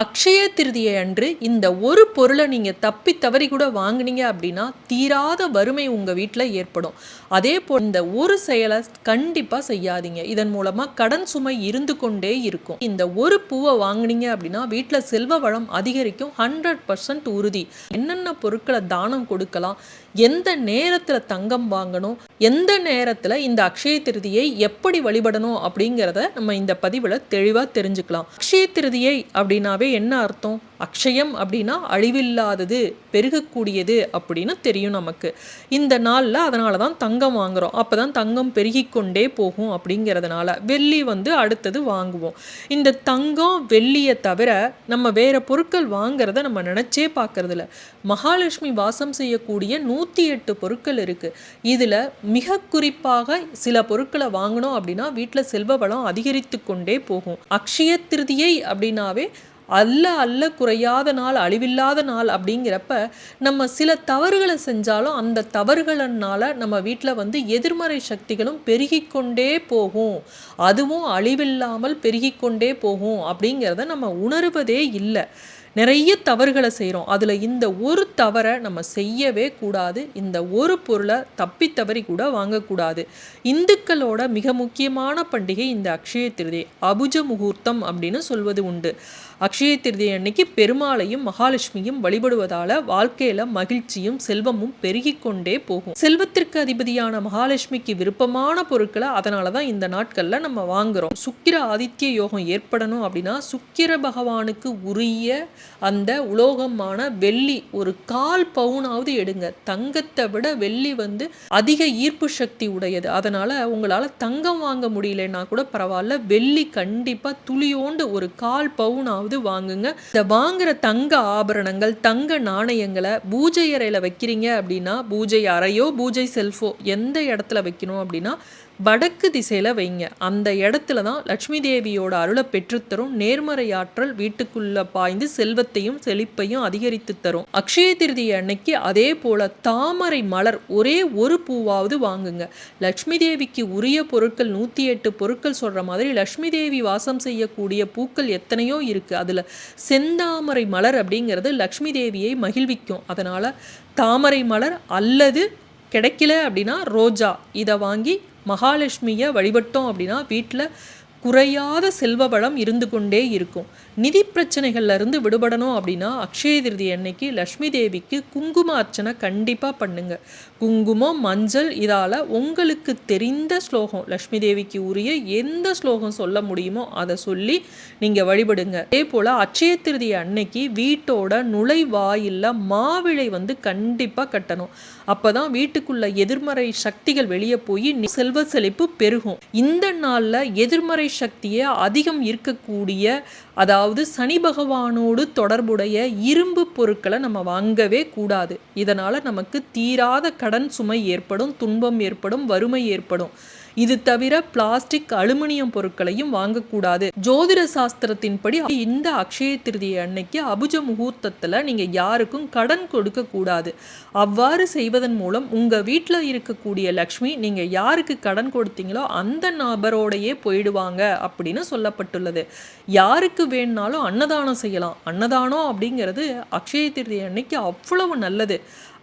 அக்ஷய திருதியை அன்று இந்த ஒரு பொருளை நீங்கள் தப்பி தவறி கூட வாங்கினீங்க அப்படின்னா தீராத வறுமை உங்கள் வீட்டில் ஏற்படும். அதே போல் இந்த ஒரு செயலை கண்டிப்பாக செய்யாதீங்க. இதன் மூலமாக கடன் சுமை இருந்து கொண்டே இருக்கும். இந்த ஒரு பூவை வாங்கினீங்க அப்படின்னா வீட்டில் செல்வ வளம் அதிகரிக்கும். 100% உறுதி. என்னென்ன பொருட்களை தானம் கொடுக்கலாம், எந்த நேரத்தில் தங்கம் வாங்கணும், எந்த நேரத்தில் இந்த அக்ஷய திருதியை எப்படி வழிபடணும் அப்படிங்கிறத நம்ம இந்த பதிவில் தெளிவாக தெரிஞ்சுக்கலாம். அக்ஷய திருதியை அப்படின்னாவே என்ன அர்த்தம்? அக்ஷயம் அப்படின்னா அழிவில்லாதது, பெருகக்கூடியது அப்படின்னு தெரியும் நமக்கு. இந்த நாளில் அதனால தான் தங்கம் வாங்குகிறோம். அப்போ தான் தங்கம் பெருகிக்கொண்டே போகும். அப்படிங்கிறதுனால வெள்ளி அடுத்தது வாங்குவோம். இந்த தங்கம் வெள்ளியை தவிர நம்ம வேறு பொருட்கள் வாங்கிறத நம்ம நினச்சே பார்க்கறதில்ல. மகாலட்சுமி வாசம் செய்யக்கூடிய 108 பொருட்கள் இருக்குது. இதில் மிக குறிப்பாக சில பொருட்களை வாங்கினோம் அப்படின்னா வீட்டில் செல்வ வளம் அதிகரித்து கொண்டே போகும். அக்ஷய திருதியை அப்படின்னாவே அல்ல குறையாத நாள், அழிவில்லாத நாள். அப்படிங்கிறப்ப நம்ம சில தவறுகளை செஞ்சாலும் அந்த தவறுகளினால நம்ம வீட்டில் எதிர்மறை சக்திகளும் பெருகிக்கொண்டே போகும். அதுவும் அழிவில்லாமல் பெருகிக்கொண்டே போகும் அப்படிங்கிறத நம்ம உணர்வதே இல்லை. நிறைய தவறுகளை செய்கிறோம். அதில் இந்த ஒரு தவறை நம்ம செய்யவே கூடாது. இந்த ஒரு பொருளை தப்பி தவறி கூட வாங்கக்கூடாது. இந்துக்களோட மிக முக்கியமான பண்டிகை இந்த அக்ஷய திருதியை. அபுஜ முகூர்த்தம் அப்படின்னு சொல்வது உண்டு. அக்ஷய திருதியை அன்னைக்கு பெருமாளையும் மகாலட்சுமியும் வழிபடுவதால் வாழ்க்கையில் மகிழ்ச்சியும் செல்வமும் பெருகி கொண்டே போகும். செல்வத்திற்கு அதிபதியான மகாலட்சுமிக்கு விருப்பமான பொருட்களை அதனால தான் இந்த நாட்களில் நம்ம வாங்குகிறோம். சுக்கிர ஆதித்ய யோகம் ஏற்படணும் அப்படின்னா சுக்கிர பகவானுக்கு உரிய அந்த உலோகமான வெள்ளி ஒரு 1/4 பவுனாவது எடுங்க. தங்கத்தை விட வெள்ளி அதிக ஈர்ப்பு சக்தி உடையது. அதனால் உங்களால் தங்கம் வாங்க முடியலன்னா கூட பரவாயில்ல, வெள்ளி கண்டிப்பாக துளியோண்டு ஒரு 1/4 பவுனாவது வாங்குங்க. இந்த வாங்குற தங்க ஆபரணங்கள், தங்க நாணயங்களை பூஜை அறையில் வைக்கிறீங்க அப்படின்னா, பூஜை அறையோ பூஜை செல்ஃபோ எந்த இடத்துல வைக்கணும் அப்படின்னா வடக்கு திசையில் வைங்க. அந்த இடத்துல தான் லட்சுமி தேவியோட அருளை பெற்றுத்தரும். நேர்மறையாற்றல் வீட்டுக்குள்ள பாய்ந்து செல்வத்தையும் செழிப்பையும் அதிகரித்து தரும். அக்ஷய திருதியை அன்னைக்கு அதே போல தாமரை மலர் ஒரே ஒரு பூவாவது வாங்குங்க. லட்சுமி தேவிக்கு உரிய பொருட்கள் 108 பொருட்கள் சொல்ற மாதிரி லட்சுமி தேவி வாசம் செய்யக்கூடிய பூக்கள் எத்தனையோ இருக்கு. அதுல செந்தாமரை மலர் அப்படிங்கிறது லட்சுமி தேவியை மகிழ்விக்கும். அதனால தாமரை மலர் அல்லது கிடைக்கல அப்படின்னா ரோஜா, இதை வாங்கி மகாலட்சுமியை வழிபட்டோம் அப்படின்னா வீட்டில் குறையாத செல்வ வளம் இருந்து கொண்டே இருக்கும். நிதி பிரச்சனைகள்ல இருந்து விடுபடணும் அப்படின்னா அக்ஷய திருதியை அன்னைக்கு லட்சுமி தேவிக்கு குங்கும அர்ச்சனை கண்டிப்பாக பண்ணுங்க. குங்குமம், மஞ்சள், இதால் உங்களுக்கு தெரிந்த ஸ்லோகம், லட்சுமி தேவிக்கு உரிய எந்த ஸ்லோகம் சொல்ல முடியுமோ அதை சொல்லி நீங்கள் வழிபடுங்க. அதே போல் அக்ஷய திருதியை அன்னைக்கு வீட்டோட நுழைவாயில்ல மாவிளை கண்டிப்பாக கட்டணும். அப்போ தான் வீட்டுக்குள்ள எதிர்மறை சக்திகள் வெளியே போய் செல்வ செழிப்பு பெருகும். இந்த நாளில் எதிர்மறை சக்தியை அதிகம் இருக்கக்கூடிய, அதாவது சனி பகவானோடு தொடர்புடைய இரும்பு பொருட்களை நம்ம வாங்கவே கூடாது. இதனால் நமக்கு தீராத கடன் சுமை ஏற்படும், துன்பம் ஏற்படும், வறுமை ஏற்படும். இது தவிர பிளாஸ்டிக், அலுமினியம் பொருட்களையும் வாங்கக்கூடாது. ஜோதிட சாஸ்திரத்தின்படி இந்த அக்ஷய திருதியை அன்னைக்கு அபுஜ முகூர்த்தத்தில் நீங்கள் யாருக்கும் கடன் கொடுக்க கூடாது. அவ்வாறு செய்வதன் மூலம் உங்கள் வீட்டில் இருக்கக்கூடிய லக்ஷ்மி நீங்கள் யாருக்கு கடன் கொடுத்தீங்களோ அந்த நபரோடையே போயிடுவாங்க அப்படின்னு சொல்லப்பட்டுள்ளது. யாருக்கு வேணுனாலும் அன்னதானம் செய்யலாம். அன்னதானம் அப்படிங்கிறது அக்ஷய திருதியை அன்னைக்கு அவ்வளவு நல்லது.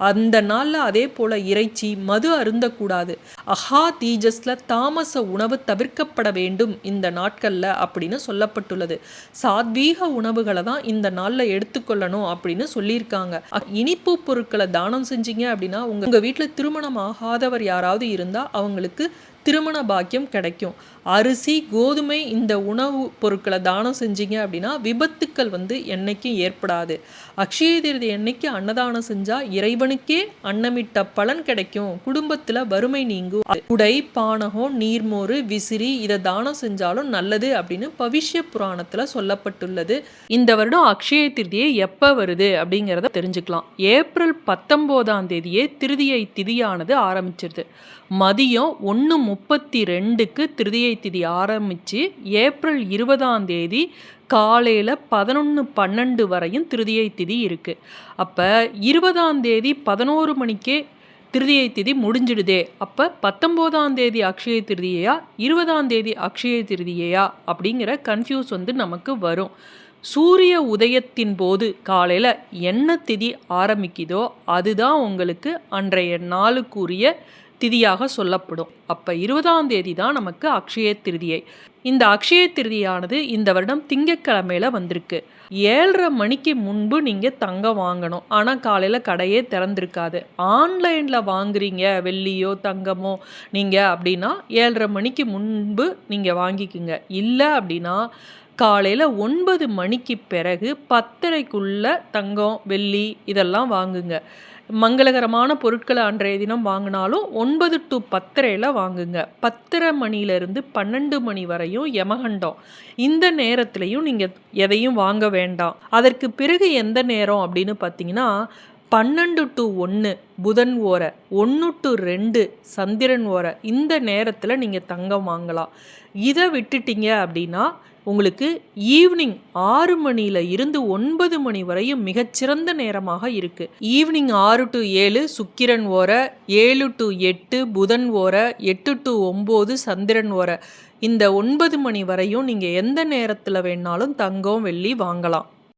அந்த நாளில் அதே போல் இறைச்சி, மது அருந்தக்கூடாது. அஹா தீஜஸில் தாமச உணவு தவிர்க்கப்பட வேண்டும் இந்த நாட்களில் அப்படின்னு சொல்லப்பட்டுள்ளது. சாத்வீக உணவுகளை தான் இந்த நாளில் எடுத்துக்கொள்ளணும் அப்படின்னு சொல்லியிருக்காங்க. இனிப்பு பொருட்களை தானம் செஞ்சீங்க அப்படின்னா உங்கள் வீட்டில் திருமணம் ஆகாதவர் யாராவது இருந்தால் அவங்களுக்கு திருமண பாக்கியம் கிடைக்கும். அரிசி, கோதுமை இந்த உணவு பொருட்களை தானம் செஞ்சீங்க அப்படின்னா விபத்துக்கள் என்னைக்கும் ஏற்படாது. அக்ஷய திருதி என்னைக்கு அன்னதானம் செஞ்சால் இறைவனுக்கே அன்னமிட்ட பலன் கிடைக்கும். குடும்பத்தில் வறுமை நீங்கும். உடை, பானகம், நீர்மோறு, விசிறி இதை தானம் செஞ்சாலும் நல்லது அப்படின்னு பவிஷ்ய புராணத்தில் சொல்லப்பட்டுள்ளது. இந்த வருடம் அக்ஷய திருதியை எப்போ வருது அப்படிங்கிறத தெரிஞ்சுக்கலாம். ஏப்ரல் 19 திருதியை திதியானது ஆரம்பிச்சிருது. மதியம் 1:32 திருதியை திதி ஆரம்பித்து ஏப்ரல் 20 காலையில் 11:12 வரையும் திருதியை திதி இருக்குது. அப்போ 20 11 மணிக்கே திருதியை திதி முடிஞ்சிடுதே. அப்போ 19 அக்ஷய திருதியையா 20 அக்ஷய திருதியையா அப்படிங்கிற கன்ஃபியூஸ் நமக்கு வரும். சூரிய உதயத்தின் போது காலையில் என்ன திதி ஆரம்பிக்குதோ அதுதான் உங்களுக்கு அன்றைய நாளுக்குரிய திதியாக சொல்லப்படும். அப்போ 20ஆம் தேதி தான் நமக்கு அக்ஷய திருதியை. இந்த அக்ஷய திருதியானது இந்த வருடம் திங்கட்கிழமையில வந்திருக்கு. 7:30 மணிக்கு முன்பு நீங்கள் தங்கம் வாங்கணும். ஆனால் காலையில் கடையே திறந்திருக்காது. ஆன்லைனில் வாங்குறீங்க வெள்ளியோ தங்கமோ நீங்கள் அப்படின்னா 7:30 மணிக்கு முன்பு நீங்கள் வாங்கிக்குங்க. இல்லை அப்படின்னா காலையில் 9 மணிக்கு பிறகு 10:30க்குள்ள தங்கம் வெள்ளி இதெல்லாம் வாங்குங்க. மங்களகரமான பொருட்களை அன்றைய தினம் வாங்கினாலும் 9 to 10:30 வாங்குங்க. 10:30 மணியிலிருந்து 12 மணி வரையும் யமகண்டம். இந்த நேரத்துலையும் நீங்கள் எதையும் வாங்க வேண்டாம். அதற்கு பிறகு எந்த நேரம் அப்படின்னு பார்த்தீங்கன்னா 12 to 1 புதன் ஓரை, 1 to 2 சந்திரன் ஓரை. இந்த நேரத்தில் நீங்கள் தங்கம் வாங்கலாம். இதை விட்டுட்டீங்க அப்படின்னா உங்களுக்கு ஈவினிங் 6 மணியில இருந்து 9 மணி வரையும் மிகச்சிறந்த நேரமாக இருக்குது. ஈவினிங் 6 to 7 சுக்கிரன் ஓரை, 7 to 8 புதன் ஓரை, 8 to 9 சந்திரன் ஓரை. இந்த 9 மணி வரையும் நீங்கள் எந்த நேரத்தில் வேணாலும் தங்கம் வெள்ளி வாங்கலாம்.